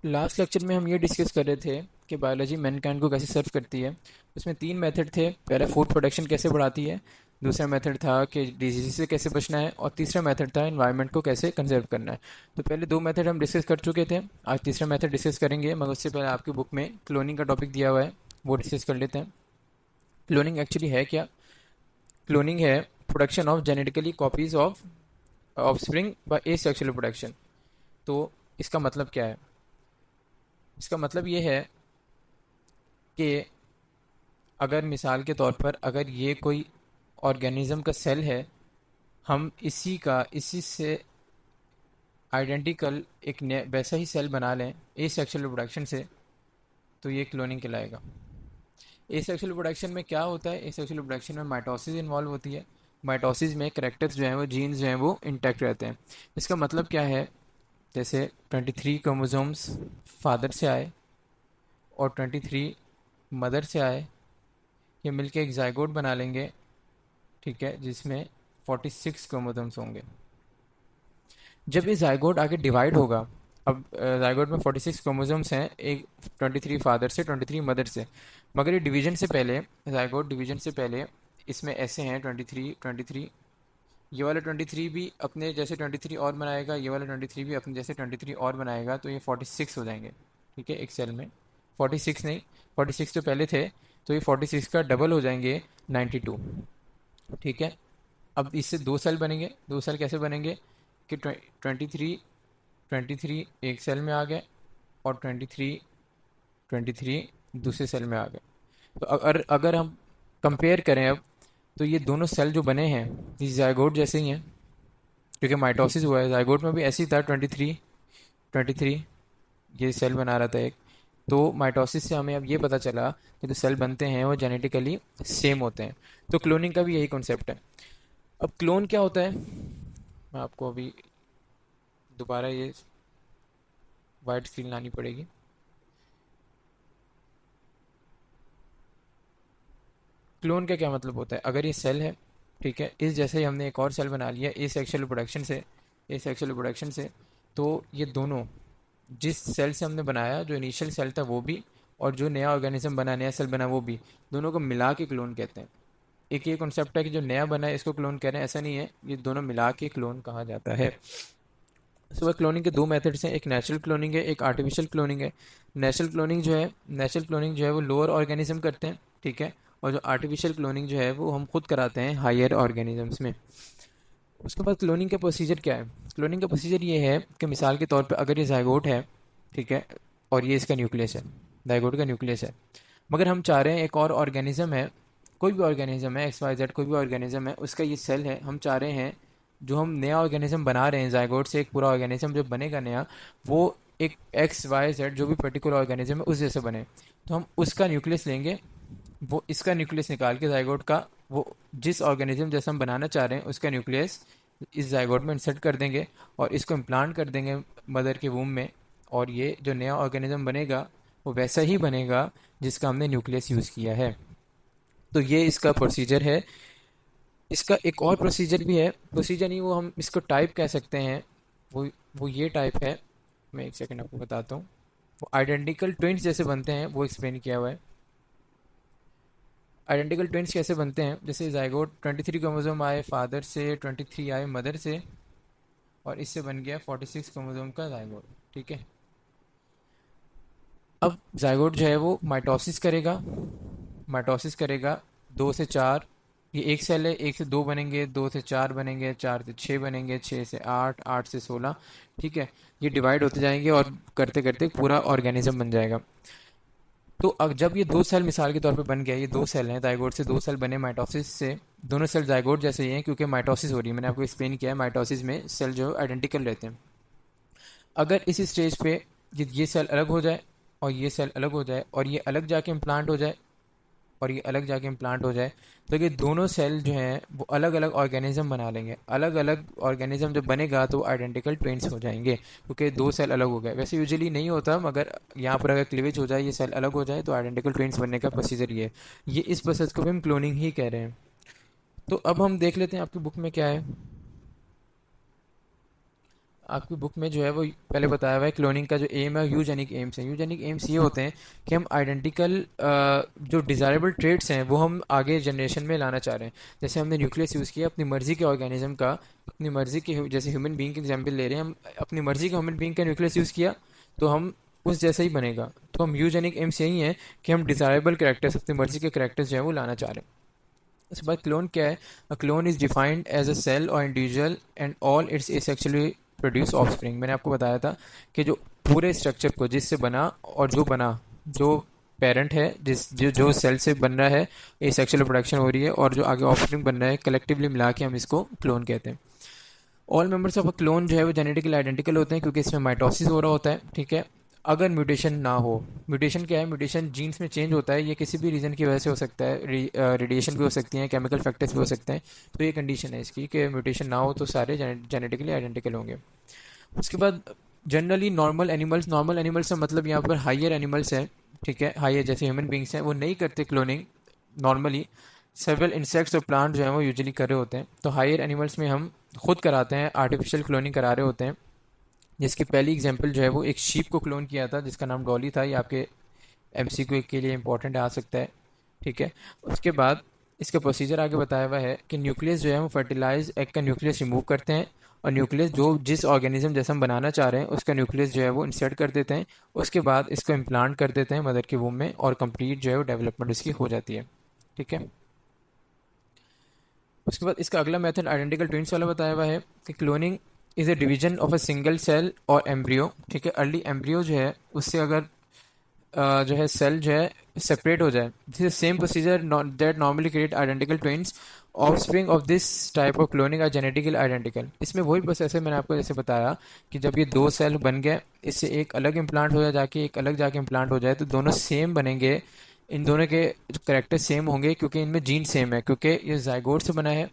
Last lecture में हम ये डिस्कस कर रहे थे कि बायोलॉजी मैनकाइंड को कैसे सर्व करती है। उसमें तीन मेथड थे। पहला फूड प्रोडक्शन कैसे बढ़ाती है, दूसरा मेथड था कि डिजीज से कैसे बचना है, और तीसरा मेथड था एनवायरनमेंट को कैसे कंजर्व करना है। तो पहले दो मेथड हम डिस्कस कर चुके थे, आज तीसरा मेथड डिस्कस करेंगे, मगर उससे पहले आपकी बुक में क्लोनिंग का टॉपिक दिया हुआ है, वो डिस्कस कर लेते हैं। क्लोनिंग एक्चुअली है क्या? क्लोनिंग है production of genetically copies of offspring by asexual production. तो इसका मतलब क्या है? इसका मतलब ये है कि अगर मिसाल के तौर पर अगर ये कोई ऑर्गेनिज्म का सेल है, हम इसी से आइडेंटिकल एक वैसा ही सेल बना लें एसेक्सुअल रिप्रोडक्शन से, तो ये क्लोनिंग कहलाएगा। एसेक्सुअल रिप्रोडक्शन में क्या होता है? एसेक्सुअल रिप्रोडक्शन में माइटोसिस इन्वॉल्व होती है। माइटोसिस में कैरेक्टर्स जो हैं, वो जीन्स जो हैं, वो इंटैक्ट रहते हैं। इसका मतलब क्या है? जैसे 23 क्रोमोसोम्स फादर से आए और 23 मदर से आए, ये मिलके एक जाइगोट बना लेंगे, ठीक है, जिसमें 46 क्रोमोसोम्स होंगे। जब ये जाइगोट आगे डिवाइड होगा, अब जाइगोट में 46 क्रोमोसोम्स हैं, एक 23 फादर से 23 मदर से, मगर ये डिवीजन से पहले, जाइगोट डिवीजन से पहले इसमें ऐसे हैं 23 23, ये वाला 23 भी अपने जैसे 23 और बनाएगा, ये वाला 23 भी अपने जैसे 23 और बनाएगा, तो ये 46 हो जाएंगे, ठीक है, एक सेल में। 46 नहीं, 46 तो पहले थे, तो ये 46 का डबल हो जाएंगे 92, ठीक है। अब इससे दो सेल बनेंगे। दो सेल कैसे बनेंगे कि 23 एक सेल में आ गए और 23 दूसरे सेल में आ गए। तो अगर अगर हम कंपेयर करें अब, तो ये दोनों सेल जो बने हैं ये जाइगोट जैसे ही हैं, क्योंकि माइटोसिस हुआ है। जाइगोट में भी ऐसे ही था, 23 ये सेल बना रहा था एक। तो माइटोसिस से हमें अब ये पता चला कि जो सेल बनते हैं वो जेनेटिकली सेम होते हैं। तो क्लोनिंग का भी यही कॉन्सेप्ट है। अब क्लोन क्या होता है, मैं आपको अभी दोबारा ये वाइट स्क्रीन लानी पड़ेगी। क्लोन का क्या मतलब होता है? अगर ये सेल है, ठीक है, इस जैसे ही हमने एक और सेल बना लिया एसेक्सुअल रिप्रोडक्शन से, एसेक्सुअल रिप्रोडक्शन से, तो ये दोनों जिस सेल से हमने बनाया, जो इनिशियल सेल था वो भी, और जो नया ऑर्गेनिज्म बना, नया सेल बना वो भी, दोनों को मिला के क्लोन कहते हैं। एक ये कॉन्सेप्ट है कि जो नया बना है इसको क्लोन कह रहे हैं, ऐसा नहीं है, ये दोनों मिला के क्लोन कहा जाता है। सुबह क्लोनिंग के दो मेथड्स हैं, एक नेचुरल क्लोनिंग है, एक आर्टिफिशियल क्लोनिंग है। नेचुरल क्लोनिंग जो है वो लोअर ऑर्गेनिज्म करते हैं, ठीक है, और जो आर्टिफिशियल क्लोनिंग जो है वो हम खुद कराते हैं हायर ऑर्गेनिजम्स में। उसके बाद क्लोनिंग का प्रोसीजर क्या है? क्लोनिंग का प्रोसीजर ये है कि मिसाल के तौर पर अगर ये जाइगोट है, ठीक है, और ये इसका न्यूक्लियस है, जाइगोट का न्यूक्लियस है, मगर हम चाह रहे हैं एक और ऑर्गेनिज्म है, कोई भी ऑर्गेनिज्म है, XYZ कोई भी ऑर्गेनिज्म है, उसका ये सेल है, हम चाह रहे हैं जो हम नया ऑर्गेनिज्म बना रहे हैं जाइगोट से, एक पूरा ऑर्गेनिज्म जो बनेगा नया, वो एक XYZ जो भी पर्टिकुलर ऑर्गेनिज्म है उस जैसे बने। तो हम उसका न्यूक्लियस लेंगे, वो इसका न्यूक्लियस निकाल के जाइगोट का, वो जिस ऑर्गेनिज्म जैसा हम बनाना चाह रहे हैं उसका न्यूक्लियस इस जाइगोट में इंसर्ट कर देंगे और इसको इम्प्लांट कर देंगे मदर के वूम में, और ये जो नया ऑर्गेनिज्म बनेगा वो वैसा ही बनेगा जिसका हमने न्यूक्लियस यूज़ किया है। तो ये इसका प्रोसीजर है। इसका एक और प्रोसीजर भी है, प्रोसीजर नहीं, वो हम इसको टाइप कह सकते हैं। वो वो ये टाइप है, मैं एक सेकंड आपको बताता हूँ। वो आइडेंटिकल ट्विंस जैसे बनते हैं वो एक्सप्लेन किया हुआ है। आइडेंटिकल ट्विंस कैसे बनते हैं? जैसे जाइगोट 23 क्रोमोसोम आए फादर से, 23 आए मदर से, और इससे बन गया 46 क्रोमोसोम का जाइगोट, ठीक है। अब जाइगोट जो है वो माइटोसिस करेगा 2 से 4, ये एक सेल है, 1 से 2 बनेंगे, 2 से 4 बनेंगे, 4 से 6 बनेंगे, 6 से 8, 8 से 16, ठीक है। ये डिवाइड होते जाएंगे और करते करते पूरा ऑर्गेनिज्म बन जाएगा। तो अब जब ये दो सेल मिसाल के तौर पे बन गया, ये दो सेल हैं, जाइगोट से दो सेल बने माइटोसिस से, दोनों सेल जाइगोट जैसे ही हैं क्योंकि माइटोसिस हो रही है, मैंने आपको एक्सप्लेन किया है, माइटोसिस में सेल जो आइडेंटिकल रहते हैं। अगर इसी स्टेज पे ये सेल अलग हो जाए और ये सेल अलग हो जाए और ये अलग जाके इम्प्लांट हो जाए और ये अलग जाके इम्प्लांट हो जाए, तो ये दोनों सेल जो हैं वो अलग अलग ऑर्गेनिज्म बना लेंगे। अलग अलग ऑर्गेनिज्म जब बनेगा तो आइडेंटिकल ट्विन्स हो जाएंगे क्योंकि दो सेल अलग हो गए। वैसे यूजुअली नहीं होता, मगर यहाँ पर अगर क्लीवेज हो जाए, ये सेल अलग हो जाए, तो आइडेंटिकल ट्विन्स बनने का प्रोसीजर ये है। ये इस प्रोसेस को भी हम क्लोनिंग ही कह रहे हैं। तो अब हम देख लेते हैं आपकी बुक में क्या है। आपकी बुक में जो है वो पहले बताया हुआ है क्लोनिंग का जो एम है, यूजेनिक एम्स है। यूजेनिक एम्स ये होते हैं कि हम आइडेंटिकल जो डिज़ायरेबल ट्रेड्स हैं वो हम आगे जनरेशन में लाना चाह रहे हैं। जैसे हमने न्यूक्लियस यूज़ किया अपनी मर्जी के ऑर्गेनिज्म का, अपनी मर्जी के, जैसे ह्यूमन बींग की एग्जाम्पल ले रहे हैं हम, अपनी मर्जी के ह्यूमन बींग का न्यूक्लियस यूज़ किया तो हम उस जैसा ही बनेगा। तो हम यूजेनिक एम्स यही हैं कि हम डिज़ायरेबल करेक्टर्स, अपनी मर्जी के करेक्टर्स जो है वो लाना चाह रहे हैं। उसके बाद क्लोन क्या है? A clone is defined as a cell or individual and all its asexually produce offspring. मैंने आपको बताया था कि जो पूरे स्ट्रक्चर को जिससे बना और जो बना, जो पेरेंट है, जो सेल से बन रहा है, ये सेक्सुअल प्रोडक्शन हो रही है और जो आगे ऑफस्प्रिंग बन रहा है, कलेक्टिवली मिला के हम इसको क्लोन कहते हैं। All members of a clone जो है वो जेनेटिकली आइडेंटिकल होते हैं क्योंकि इसमें माइटोसिस हो रहा होता है, ठीक है। अगर म्यूटेशन ना हो, म्यूटेशन क्या है? म्यूटेशन जीन्स में चेंज होता है, ये किसी भी रीज़न की वजह से हो सकता है, रेडिएशन भी हो सकती हैं, केमिकल फैक्टर्स भी हो सकते हैं। तो ये कंडीशन है इसकी कि म्यूटेशन ना हो तो सारे जेनेटिकली आइडेंटिकल होंगे। उसके बाद जनरली नॉर्मल एनिमल्स का मतलब यहाँ पर हाइयर एनिमल्स हैं, ठीक है, हाइयर जैसे ह्यूमन बींग्स हैं, वो नहीं करते क्लोनिंग नॉर्मली। सेवरल इंसेक्ट्स और प्लांट जो हैं वो यूजुअली कर रहे होते हैं। तो हायर एनिमल्स में हम खुद कराते हैं, आर्टिफिशियल क्लोनिंग करा रहे होते हैं। जिसकी पहली एग्जांपल जो है वो एक शीप को क्लोन किया था जिसका नाम डॉली था। ये आपके एमसीक्यू के लिए इंपॉर्टेंट आ सकता है, ठीक है। उसके बाद इसका प्रोसीजर आगे बताया हुआ है कि न्यूक्लियस जो है वो फर्टिलाइज एग का न्यूक्लियस रिमूव करते हैं और न्यूक्लियस जो जिस ऑर्गेनिज्म जैसा हम बनाना चाह रहे हैं उसका न्यूक्लियस जो है वो इंसर्ट कर देते हैं। उसके बाद इसको इम्प्लांट कर देते हैं मदर के वूम में और कंप्लीट जो है वो डेवलपमेंट इसकी हो जाती है, ठीक है। उसके बाद इसका अगला मेथड आइडेंटिकल ट्विंस वाला बताया हुआ है कि cloning is a division of a single cell और एम्ब्रियो, ठीक है। अर्ली एम्ब्रियो जो है उससे अगर जो है सेल जो है सेपरेट हो जाए, this is same procedure that normally create identical twins. Offspring of this type of cloning are genetical identical. इसमें वही प्रोसेस है मैंने आपको जैसे बताया कि जब ये दो सेल बन गए, इससे एक अलग इम्प्लांट हो जाए जाके, एक अलग जाके इम्प्लांट हो जाए, तो दोनों सेम बनेंगे। इन दोनों के करेक्टर सेम होंगे क्योंकि इनमें जीन सेम है, क्योंकि ये जाइगोट से बना है।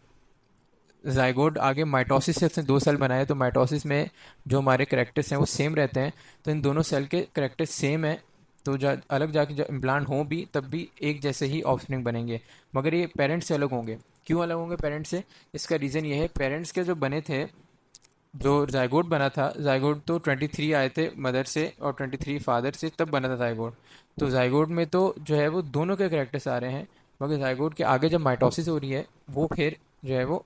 जाइगोट आगे माइटोसिस से उसने दो सेल बनाए, तो माइटोसिस में जो हमारे करेक्टर्स हैं वो सेम रहते हैं। तो इन दोनों सेल के करेक्टर्स सेम है, तो अलग जाके जब इम्प्लांट हो भी तब भी एक जैसे ही ऑफस्प्रिंग बनेंगे, मगर ये पेरेंट्स से अलग होंगे। क्यों अलग होंगे पेरेंट्स से? इसका रीज़न ये है, पेरेंट्स के जो बने थे, जो जाइगोट बना था, जाइगोट तो 23 आए थे मदर से और 23 फादर से, तब बना था जाइगोट। तो जाइगोट में तो जो है वो दोनों के करेक्टर्स आ रहे हैं, मगर जाइगोट के आगे जब माइटोसिस हो रही है वो फिर जो है वो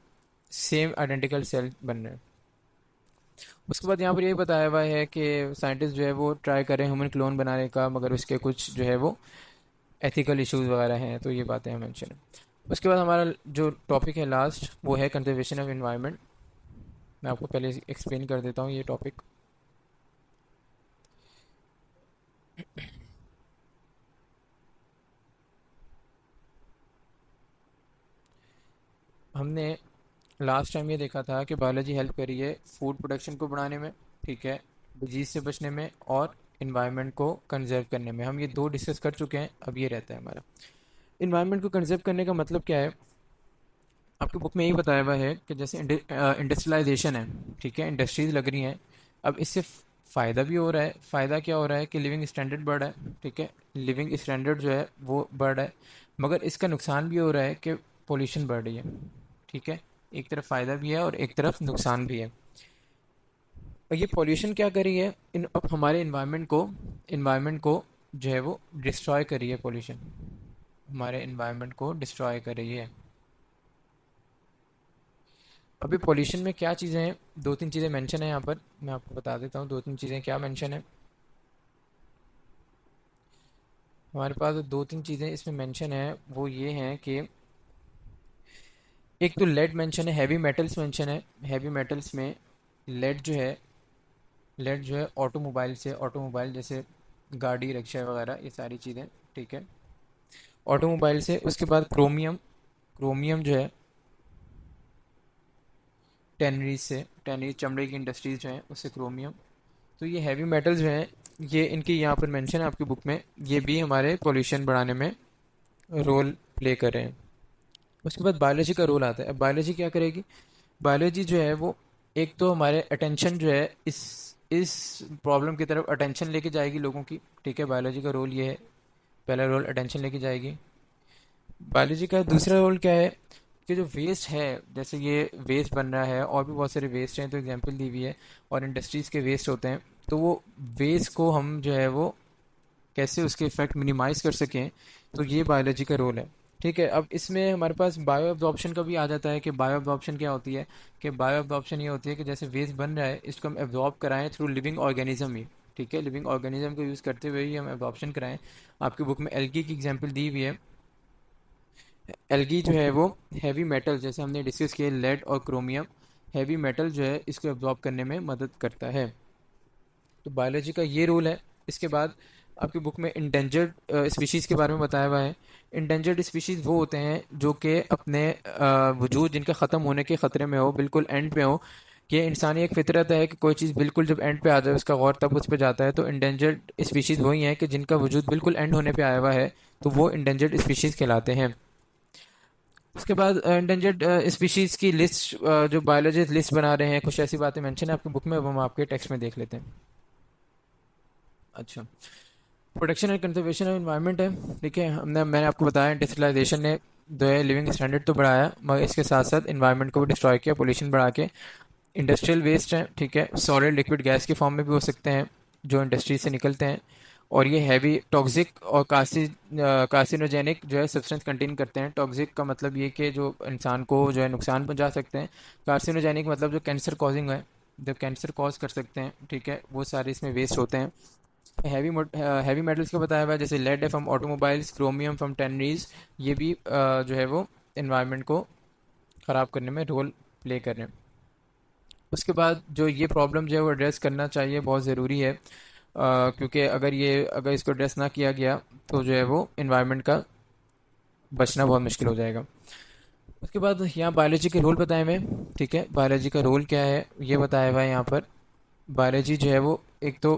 सेम आइडेंटिकल सेल बन रहे हैं। उसके बाद यहाँ पर यही बताया हुआ है कि साइंटिस्ट जो है वो ट्राई करें ह्यूमन क्लोन बनाने का, मगर उसके कुछ जो है वो एथिकल इश्यूज वगैरह हैं, तो ये बातें हम मेंशन हैं। उसके बाद हमारा जो टॉपिक है लास्ट वो है कंजर्वेशन ऑफ इन्वायरमेंट। मैं आपको पहले एक्सप्लेन कर देता हूँ ये टॉपिक। हमने लास्ट टाइम ये देखा था कि बायोलॉजी हेल्प करी है फूड प्रोडक्शन को बढ़ाने में, ठीक है, डिजीज से बचने में और इन्वायरमेंट को कंजर्व करने में। हम ये दो डिस्कस कर चुके हैं, अब ये रहता है हमारा इन्वायरमेंट को कंजर्व करने का मतलब क्या है। आपकी बुक में यही बताया हुआ है कि जैसे इंडस्ट्रियलाइजेशन है, ठीक है, इंडस्ट्रीज लग रही हैं। अब इससे फ़ायदा भी हो रहा है। फ़ायदा क्या हो रहा है कि लिविंग स्टैंडर्ड बढ़ रहा है, ठीक है, लिविंग स्टैंडर्ड जो है वो बढ़ रहा है। मगर इसका नुकसान भी हो रहा है कि पोल्यूशन बढ़ रही है, ठीक है। एक तरफ फ़ायदा भी है और एक तरफ नुकसान भी है। और ये पोल्यूशन क्या कर रही है, इन अब हमारे इन्वायरमेंट को जो है वो डिस्ट्रॉय कर रही है। पोल्यूशन हमारे इन्वायरमेंट को डिस्ट्रॉय कर रही है। अभी पॉल्यूशन में क्या चीज़ें हैं, दो तीन चीज़ें मेंशन है यहाँ पर, मैं आपको बता देता हूँ दो तीन चीज़ें क्या मेंशन है। हमारे पास दो तीन चीज़ें इसमें मेंशन है, वो ये हैं कि एक तो लेड मेंशन है, हैवी मेटल्स मेंशन है। हैवी मेटल्स में लेड जो है, लेड जो है ऑटोमोबाइल जैसे गाड़ी रिक्शा वगैरह ये सारी चीज़ें, ठीक है, ऑटोमोबाइल से। उसके बाद क्रोमियम, क्रोमियम जो है टैनरीज से, टैनरीज चमड़े की इंडस्ट्रीज जो हैं उससे क्रोमियम। तो ये हैवी मेटल्स जो हैं, ये इनकी यहाँ पर मेंशन है आपकी बुक में, ये भी हमारे पोल्यूशन बढ़ाने में रोल प्ले कर रहे हैं। उसके बाद बायोलॉजी का रोल आता है। अब बायोलॉजी क्या करेगी? बायोलॉजी जो है वो एक तो हमारे अटेंशन जो है इस प्रॉब्लम की तरफ अटेंशन लेके जाएगी लोगों की, ठीक है, बायोलॉजी का रोल ये है। पहला रोल अटेंशन लेके जाएगी। बायोलॉजी का दूसरा रोल क्या है? कि जो वेस्ट है, जैसे ये वेस्ट बन रहा है और भी बहुत सारे वेस्ट हैं, तो एग्जांपल दी हुई है, और इंडस्ट्रीज़ के वेस्ट होते हैं, तो वो वेस्ट को हम जो है वो कैसे उसके इफेक्ट मिनिमाइज कर सकें, तो ये बायोलॉजी का रोल है। ठीक है, अब इसमें हमारे पास बायो एब्जॉर्प्शन का भी आ जाता है कि बायो एब्जॉर्प्शन क्या होती है। कि बायो एब्जॉर्प्शन ये होती है कि जैसे वेस्ट बन रहा है, इसको हम एब्जॉर्ब कराएं थ्रू लिविंग ऑर्गेनिज्म ही। ठीक है, लिविंग ऑर्गेनिज्म को यूज़ करते हुए ही हम एब्जॉर्प्शन कराएं। आपकी बुक में एल्गी की एग्जांपल दी हुई है। एल्गी जो है वो हैवी मेटल, जैसे हमने डिस्कस किया लेड और क्रोमियम, हैवी मेटल जो है इसको एब्जॉर्ब करने में मदद करता है। तो बायोलॉजी का ये रोल है। इसके बाद आपकी बुक में इंडेंजर्ड स्पीशीज़ के बारे में बताया हुआ है। इंडेंजर्ड स्पीशीज़ वो होते हैं जो कि अपने वजूद जिनका ख़त्म होने के ख़तरे में हो, बिल्कुल एंड पे हो। ये इंसानी एक फितरत है कि कोई चीज़ बिल्कुल जब एंड पे आ जाए उसका गौर तब उस पर जाता है। तो इंडेंजर्ड स्पीशीज़ वही हैं कि जिनका वजूद बिल्कुल एंड होने पे आया हुआ है, तो वो इंडेंजर्ड स्पीशीज़ कहलाते हैं। उसके बाद इंडेंजर्ड स्पीशीज़ की लिस्ट जो बायोलॉजिस्ट लिस्ट बना रहे हैं, कुछ ऐसी बातें मेंशन है आपकी बुक में, वो हम आपके टेक्स्ट में देख लेते हैं। अच्छा, protection and conservation of environment है। ठीक है, मैंने आपको बताया इंडस्ट्रियलाइजेशन ने जो है लिविंग स्टैंडर्ड तो बढ़ाया, मगर इसके साथ साथ इन्वायरमेंट को भी डिस्ट्रॉय किया, पोल्यूशन बढ़ा के। इंडस्ट्रियल वेस्ट है, ठीक है, सॉलिड लिक्विड गैस के फॉर्म में भी हो सकते हैं जो इंडस्ट्री से निकलते हैं, और ये हैवी टॉक्सिक और कार्सिनोजेनिक जो है सब्सटेंस कंटेन करते हैं। टॉक्सिक का मतलब ये कि जो इंसान को जो है नुकसान पहुंचा सकते हैं। कार्सिनोजेनिक मतलब जो कैंसर कॉजिंग है, जो कैंसर कॉज कर सकते हैं। ठीक है, वो सारे इसमें वेस्ट होते हैं। हैवी मेटल्स का बताया हुआ है, जैसे लेड है from automobiles, chromium from tanneries, ये भी जो है वो इन्वायरमेंट को ख़राब करने में रोल प्ले कर रहे हैं। उसके बाद जो ये प्रॉब्लम जो है वो एड्रेस करना चाहिए, बहुत ज़रूरी है, क्योंकि अगर इसको एड्रेस ना किया गया तो जो है वो इन्वायरमेंट का बचना बहुत मुश्किल हो जाएगा। उसके बाद यहाँ बायोलॉजी के रोल बताए हुए हैं। ठीक है, बायोलॉजी का रोल क्या है ये बताया हुआ है यहाँ पर। बायोलॉजी जो है वो एक तो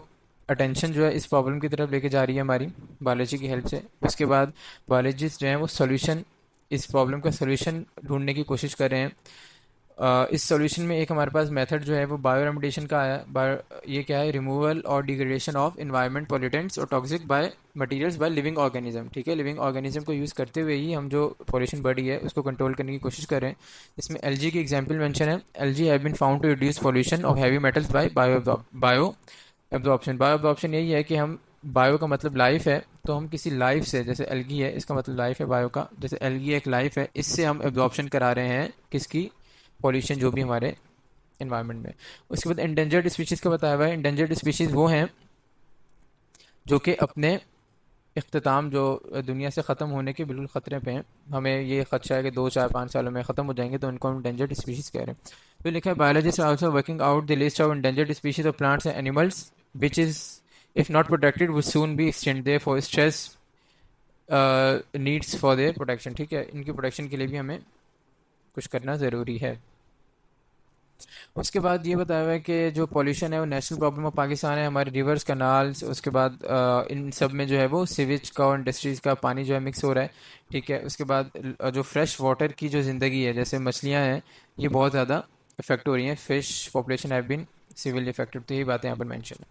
अटेंशन जो है इस प्रॉब्लम की तरफ लेके जा रही है हमारी बायोलॉजी की हेल्प से। उसके बाद बायोलॉजिस्ट जो है वो सॉल्यूशन, इस प्रॉब्लम का सॉल्यूशन ढूंढने की कोशिश कर रहे हैं। इस सॉल्यूशन में एक हमारे पास मेथड जो है वो बायो रेमिडिएशन का आया। ये क्या है, रिमूवल और डिग्रेडेशन ऑफ इन्वायरमेंट पॉल्यूटेंट्स और toxic by materials by living organism. ठीक है, लिविंग ऑर्गेनिज्म को यूज़ करते हुए ही हम जो पॉल्यूशन बढ़ी है उसको कंट्रोल करने की कोशिश कर रहे हैं। इसमें एलजी की एग्जांपल मेंशन है। Algae have been found to reduce pollution of heavy metals by bio absorption. Bio absorption यही है कि हम, बायो का मतलब लाइफ है, तो हम किसी लाइफ से, जैसे एल्गी है इसका मतलब लाइफ है बायो का, जैसे एल्गी एक लाइफ है, इससे हम एब्जॉर्प्शन करा रहे हैं किसकी, पॉल्यूशन जो भी हमारे इन्वायरमेंट में। उसके बाद इंडेंजर्ड स्पीशीज़ का बताया हुआ है। इंडेंजर्ड स्पीशीज़ वो हैं जो कि अपने इख्तिताम, जो दुनिया से ख़त्म होने के बिल्कुल ख़तरे पे हैं, हमें ये खदशा है कि 2 4 5 सालों में ख़त्म हो जाएंगे, तो उनको हम इंडेंजर्ड स्पीशीज़ कह रहे हैं। तो लिखा है biologist are also working out the list of endangered species of plants and animals which is if not protected would soon be extend they for stress needs for their protection. ठीक है, इनकी protection के लिए भी हमें कुछ करना ज़रूरी है। उसके बाद ये बताया हुआ है कि जो पॉल्यूशन है वो नेशनल प्रॉब्लम ऑफ पाकिस्तान है, हमारे रिवर्स कनाल्स, उसके बाद इन सब में जो है वो सीवेज का और इंडस्ट्रीज़ का पानी जो है मिक्स हो रहा है। ठीक है, उसके बाद जो फ्रेश वाटर की जो ज़िंदगी है, जैसे मछलियाँ हैं, ये बहुत ज़्यादा इफेक्ट हो रही हैं। Fish population have been severely affected. तो यही बातें यहाँ पर मेंशन है।